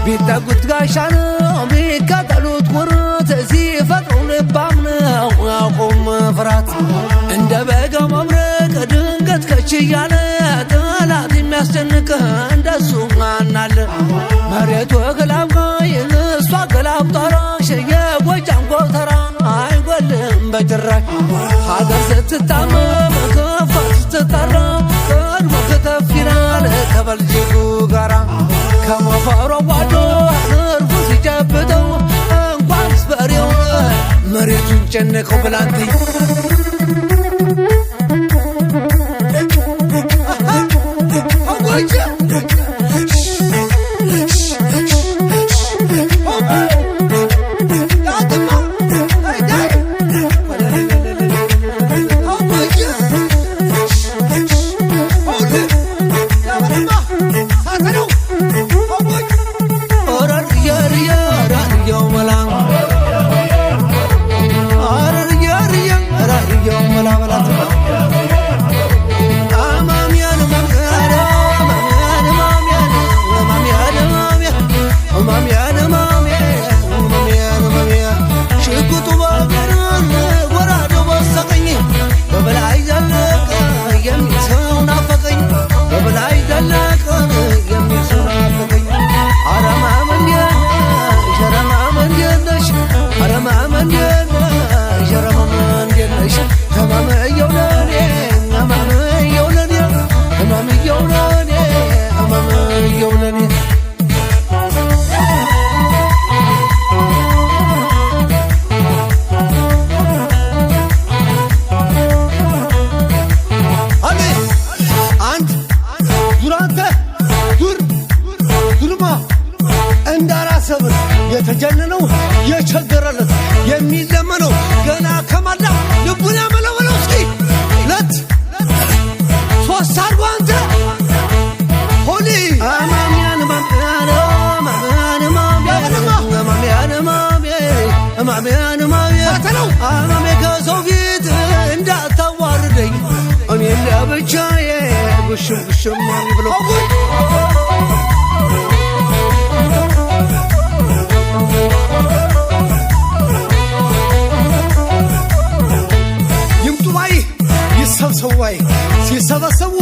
ቢታጉት ጋሻን ቢካተሉት ቁርት ሲፈጥሩን ባምነው አቆም ፍራት እንደ በጋ መብረቅ ድንገት ከችያለ ጠላት የሚያስጨንቅ እንደሱ ማናለ መሬቱ ገላብጋ የእሷ ገላብ ጠራሽ የጎጃም ጎተራ አይጎልም በጭራሽ ሀገር ስትታመም ከፋት ስትጠራ ቀድሞ ከተፍ ይላል ከበልጅጉ ጋራ ከመፈሮ ዋዶ እርፉ ሲጨብጠው እንኳንስ በሬው መሬቱን ጨነቀው ብላንተኝ የተጀነነው የቸገረለት የሚለመነው ገና ከማላ ልቡን ያመለመለው እስኪ ለት ሶስት አርጎ አንተ ሆሊ አማሚያን ማሚያን ማሚያን አማሜ ከሰው ፊት እንዳታዋርደኝ እኔ ለብቻዬ ጉሽም ጉሽም ብሎ ሰብሰዋይ ሲሰበሰቡ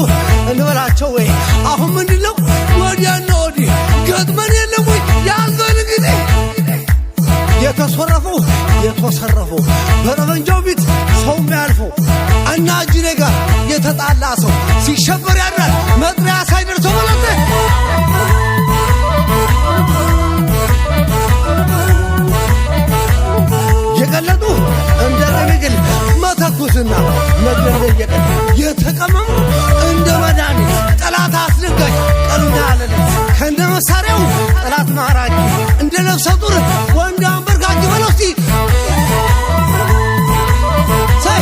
እንበላቸው ወይ አሁን ምንድነው ወዲያና ወዲህ ገጥመን የለም ወይ ያልበል እንግዲህ የተሰረፈው በረበንጃው ቢት ሰው የሚያልፈው እኔና ጅሬ ጋር የተጣላ ሰው ሲሸበር ያድራል መጥሪያ ሳይደርሰው ማለት የቀለጡ እንደ ቀንግል መተኩስና መግደል የቀል የተቀመሙ እንደ መድኃኒት ጠላት አስደጋጅ ቀሉና አለለ ከእንደ መሳሪያው ጠላት ማራኪ እንደ ነፍሰ ጡር ወንድ አንበርካኪ በለው እስቲ ሳይ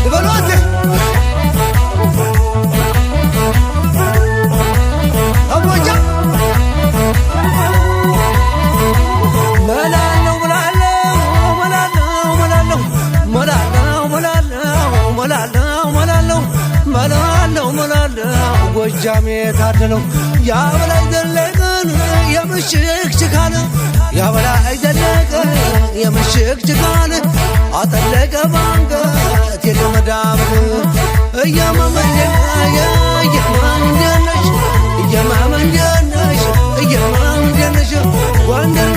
ይበሏት አቦጃ መላለው ጎጃሜ ታደለው ያበላይ ዘለቀን የምሽክችካለ ያበላይ ዘለቀን የምሽክችካለ አጠለቀ ባንገት የገመዳብን እየማመንደነሽ እየማመንደነሽ ጎንደር